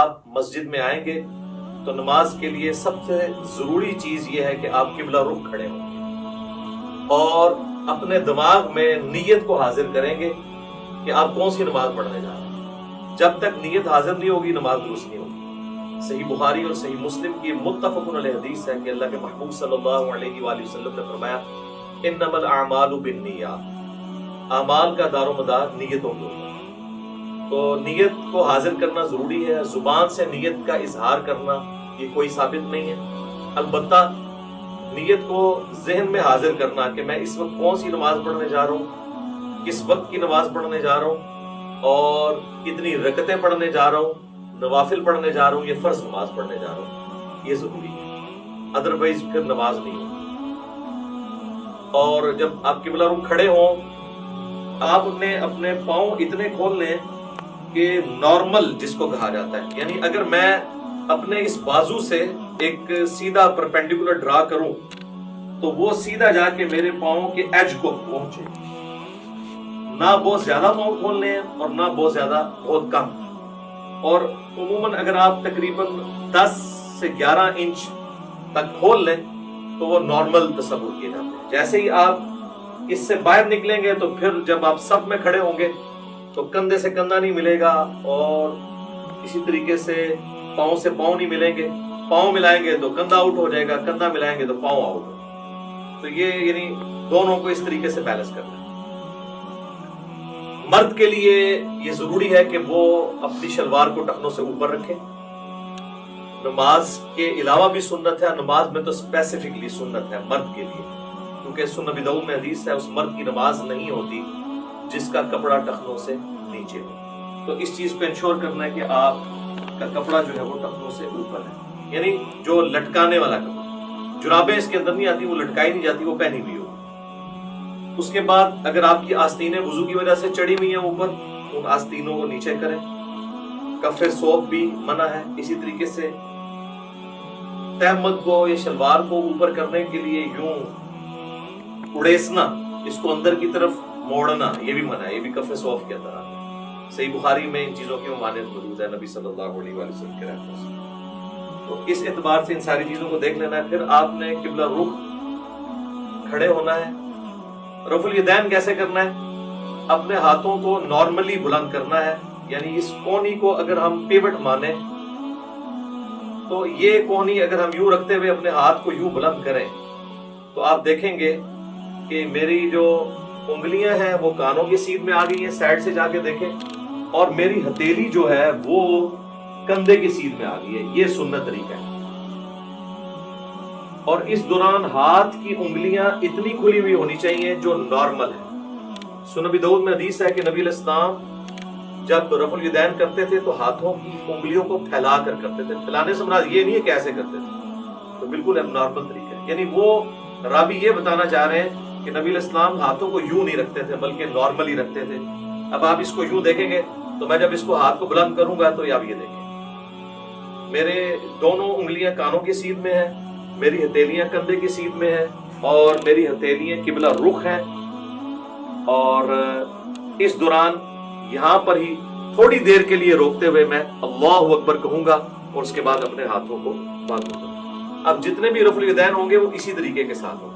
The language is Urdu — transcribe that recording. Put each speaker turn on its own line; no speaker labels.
آپ مسجد میں آئیں گے تو نماز کے لیے سب سے ضروری چیز یہ ہے کہ آپ قبلہ رخ کھڑے ہوں اور اپنے دماغ میں نیت کو حاضر کریں گے کہ آپ کون سی نماز پڑھنے جا رہے ہیں۔ جب تک نیت حاضر نہیں ہوگی نماز درست نہیں ہوگی۔ صحیح بخاری اور صحیح مسلم کی متفق علیہ حدیث ہے کہ اللہ کے محبوب صلی اللہ علیہ وآلہ وسلم نے فرمایا انما الاعمال بالنیات، اعمال کا دار و مدار نیتوں کے اوپر، تو نیت کو حاضر کرنا ضروری ہے۔ زبان سے نیت کا اظہار کرنا یہ کوئی ثابت نہیں ہے، البتہ نیت کو ذہن میں حاضر کرنا کہ میں اس وقت کون سی نماز پڑھنے جا رہا ہوں، کس وقت کی نماز پڑھنے جا رہا ہوں اور کتنی رکعتیں پڑھنے جا رہا ہوں، نوافل پڑھنے جا رہا ہوں یا فرض نماز پڑھنے جا رہا ہوں، یہ ضروری ہے، ادروائز پھر نماز نہیں ہوگی۔ اور جب آپ قبلہ رخ کھڑے ہوں آپ نے اپنے پاؤں اتنے کھول لیں کہ نارمل جس کو کہا جاتا ہے، یعنی اگر میں اپنے اس بازو سے ایک سیدھا پرپینڈیکولر ڈرا کروں تو وہ سیدھا جا کے میرے پاؤں کے ایج کو پہنچے، نہ بہت زیادہ پاؤں کھولنے ہیں اور نہ بہت زیادہ بہت کم۔ اور عموماً اگر آپ تقریباً 10 سے 11 انچ تک کھول لیں تو وہ نارمل تصور کیے جاتے ہیں۔ جیسے ہی آپ اس سے باہر نکلیں گے تو پھر جب آپ صف میں کھڑے ہوں گے تو کندھے سے کندھا نہیں ملے گا اور اسی طریقے سے پاؤں سے پاؤں نہیں ملیں گے، پاؤں ملائیں گے تو کندھا آؤٹ ہو جائے گا، کندھا ملائیں گے تو پاؤں آؤٹ ہو جائے گا۔ تو یہ یعنی دونوں کو اس طریقے سے بیلنس کرنا ہے۔ مرد کے لیے یہ ضروری ہے کہ وہ اپنی شلوار کو ٹخنوں سے اوپر رکھے۔ نماز کے علاوہ بھی سنت ہے، نماز میں تو اسپیسیفکلی سنت ہے مرد کے لیے، کیونکہ سنن نبی داؤد میں حدیث ہے اس مرد کی نماز نہیں ہوتی جس کا کپڑا ٹخنوں سے نیچے ہو۔ تو اس چیز کو انشور کرنا ہے کہ آپ کا کپڑا جو ہے وہ ٹخنوں سے اوپر ہے، یعنی جو لٹکانے والا کپڑا، جرابیں اس کے اندر نہیں آتی، وہ لٹکائی نہیں جاتی، وہ پہنی ہوئی ہو۔ اس کے بعد اگر آپ کی آستینیں وضو کی وجہ سے چڑھی ہوئی ہیں اوپر، ان آستینوں کو نیچے کریں۔ کف ثوب بھی منع ہے، اسی طریقے سے تہمت کو یا شلوار کو اوپر کرنے کے لیے یوں اڑیسنا، اس کو اندر کی طرف موڑنا، یہ بھی منع ہے، یہ بھی کف ثوب کے اندر آتا ہے۔ صحیح بخاری میں ان چیزوں کی ممانعت موجود ہے نبی صلی اللہ علیہ وآلہ وسلم کے رہنما سے۔ تو اس اعتبار سے ان ساری چیزوں کو دیکھ لینا ہے۔ پھر آپ نے قبلہ رخ کھڑے ہونا ہے۔ رفع الیدین کیسے کرنا ہے؟ اپنے ہاتھوں کو نارملی بلند کرنا ہے، یعنی اس کونی کو اگر ہم پیوٹ مانیں تو یہ کونی اگر ہم یوں رکھتے ہوئے اپنے ہاتھ کو یوں بلند کریں تو آپ دیکھیں گے کہ میری جو انگلیاں ہیں وہ کانوں کی سیدھ میں آ گئی ہیں، سائڈ سے جا کے دیکھیں، اور میری ہتھیلی جو ہے وہ کندھے کی سیدھ میں آ گئی ہے۔ یہ سنت طریقہ ہے۔ اور اس دوران ہاتھ کی انگلیاں اتنی کھلی ہوئی ہونی چاہیے جو نارمل ہے۔ سنن نبی داؤد میں حدیث ہے کہ نبی علیہ السلام جب رفع الیدین کرتے تھے تو ہاتھوں کی انگلیوں کو پھیلا کر کرتے تھے۔ پھیلانے سے مراد یہ نہیں ہے کہ ایسے کرتے تھے، تو بالکل اب نارمل طریقہ ہے۔ یعنی وہ راوی یہ بتانا چاہ رہے ہیں کہ نبی علیہ السلام ہاتھوں کو یوں نہیں رکھتے تھے بلکہ نارمل ہی رکھتے تھے۔ اب آپ اس کو یوں دیکھیں گے تو میں جب اس کو ہاتھ کو بلند کروں گا تو آپ یہ دیکھیں میرے دونوں انگلیاں کانوں کی سیدھ میں ہیں، میری ہتھیلیاں کندھے کی سیدھ میں ہیں اور میری ہتھیلیاں قبلہ رخ ہیں۔ اور اس دوران یہاں پر ہی تھوڑی دیر کے لیے روکتے ہوئے میں اللہ اکبر کہوں گا اور اس کے بعد اپنے ہاتھوں کو باندھوں گا۔ اب جتنے بھی رفع الیدین ہوں گے وہ اسی طریقے کے ساتھ ہوں گے۔